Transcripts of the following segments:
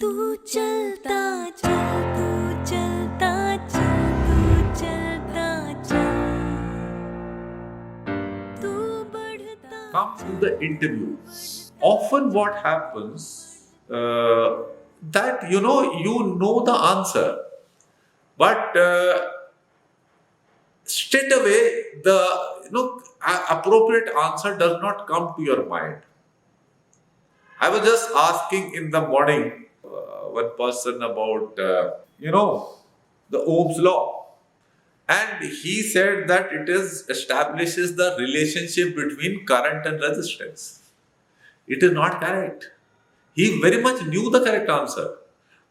तू चलता चल, तू चलता चल, तू चलता चल, तू बढ़ता. Come to the interview. Often what happens that you know the answer, but straight away the appropriate answer does not come to your mind. I was just asking in the morning one person about the Ohm's law, and he said that it establishes the relationship between current and resistance. It is not correct. He very much knew the correct answer,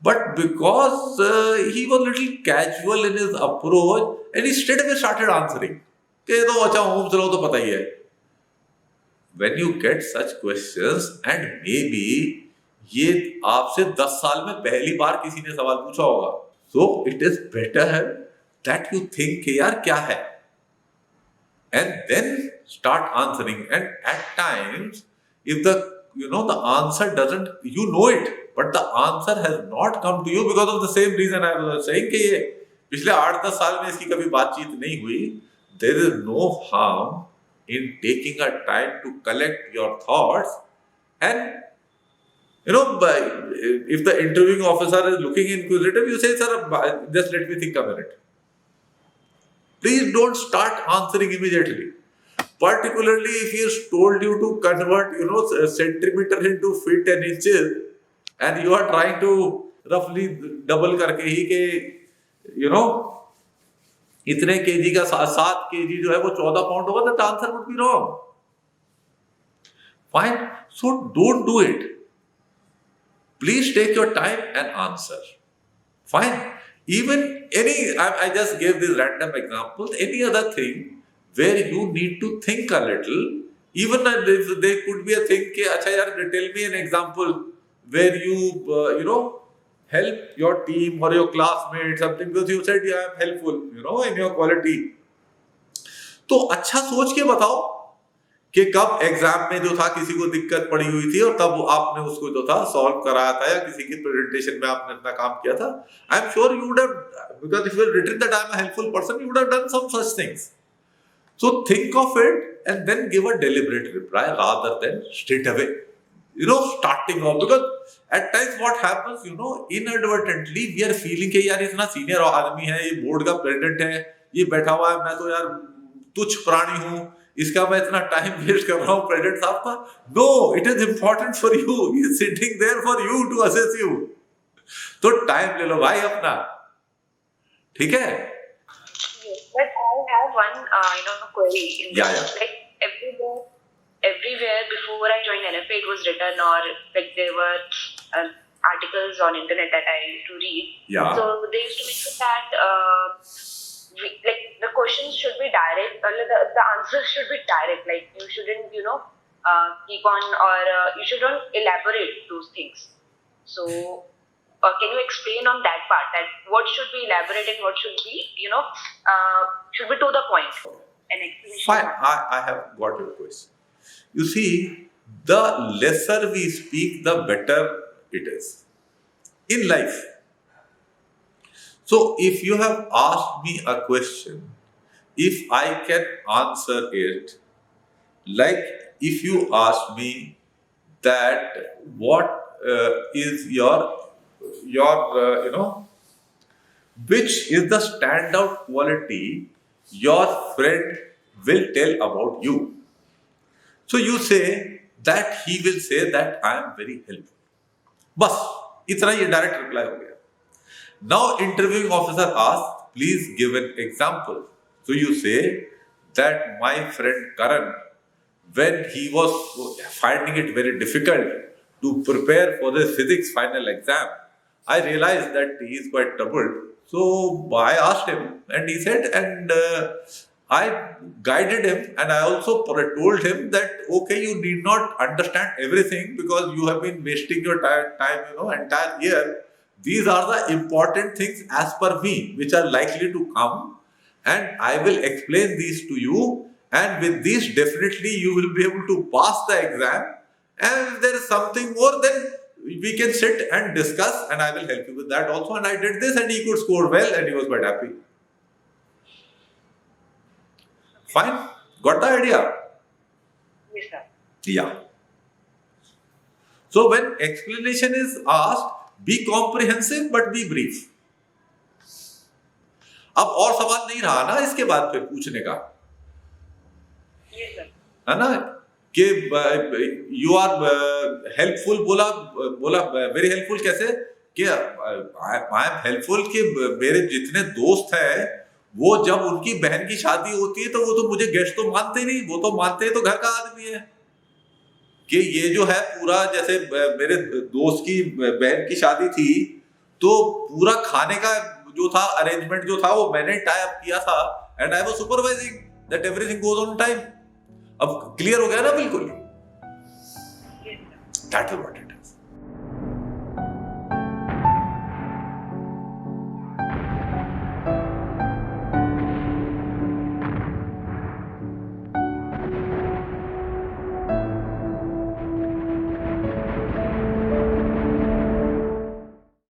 but because he was little casual in his approach, and he straight away started answering. "Okay, no, acha, Ohm's law to pata hi hai." When you get such questions, and maybe ये आपसे 10 साल में पहली बार किसी ने सवाल पूछा होगा, so it is better that you think कि यार क्या है, and then start answering. And at times, if the answer doesn't, you know it, but the answer has not come to you because of the same reason I was saying कि ये पिछले 8-10 साल में इसकी कभी बातचीत नहीं हुई, there is no harm in taking a time to collect your thoughts. And if the interviewing officer is looking inquisitive, you say, "Sir, just let me think a minute." Please don't start answering immediately. Particularly if he has told you to convert, centimeter into feet and inches, and you are trying to roughly double करके ही के, इतने KG का 7 KG जो है वो 14 pound होगा, तो answer would be wrong. Fine. So don't do it. Please take your time and answer. Fine. Even I just gave these random examples. Any other thing where you need to think a little, even there could be a thing कि अच्छा यार, tell me an example where you help your team or your classmate something because you said I am helpful in your quality. तो अच्छा सोच के बताओ कि कब एग्जाम में जो था किसी को दिक्कत पड़ी हुई थी और तब आपने उसको जो था सॉल्व कराया था, या किसी की प्रेजेंटेशन में आपने अपना काम किया था. I am sure you would have, because if you had written that I am a helpful person, you would have done some such things. So think of it and then give a deliberate reply rather than straight away starting off. Because at times what happens, inadvertently we are feeling कि यार इतना senior आदमी है, ये board का president है, ये बैठा हुआ है, मैं तो यार तुच्छ प्राणी हूँ, इसका मैं इतना टाइम वेस्ट कर रहा हूँ प्रेसिडेंट साहब का. No, it is important for you, he is sitting there for you to assess you. तो टाइम ले लो भाई अपना, ठीक है. But I have one query in this. Yeah. Like everywhere before I joined NFA, it was written, or like there were articles on internet that I used to read. Yeah. So they used to mention that like the questions should be direct, the answers should be direct. Like you shouldn't keep on, or you shouldn't elaborate those things. So can you explain on that part, that what should be elaborate and what should be should be to the point? An explanation. Fine, I have got your question. You see, the lesser we speak, the better it is in life. So if you have asked me a question, if I can answer it, like if you ask me that what is your which is the standout quality your friend will tell about you. So you say that he will say that I am very helpful. बस इतना ये direct reply हो गया. Now interviewing officer asks, please give an example. So you say that my friend Karan, when he was finding it very difficult to prepare for the physics final exam, I realized that he is quite troubled. So I asked him, and he said, and I guided him, and I also told him that okay, you need not understand everything because you have been wasting your time, entire year. These are the important things as per me, which are likely to come, and I will explain these to you. And with these, definitely you will be able to pass the exam. And if there is something more, then we can sit and discuss, and I will help you with that also. And I did this, and he could score well, and he was quite happy. Fine, got the idea? Yes, sir. Yeah. So when explanation is asked, be comprehensive but be brief. अब और सवाल नहीं रहा ना इसके बाद फिर पूछने का, Yes, sir. है ना, कि यू आर हेल्पफुल, बोला वेरी हेल्पफुल कैसे, कि आई एम हेल्पफुल, कि मेरे जितने दोस्त हैं वो जब उनकी बहन की शादी होती है तो वो तो मुझे गेस्ट तो मानते नहीं, वो तो मानते हैं तो घर का आदमी है, कि ये जो है पूरा, जैसे मेरे दोस्त की बहन की शादी थी तो पूरा खाने का जो था अरेंजमेंट जो था वो मैंने टाई अप किया था, and I was supervising that everything goes on time. अब क्लियर हो गया ना बिल्कुल? Yes, sir. That is what it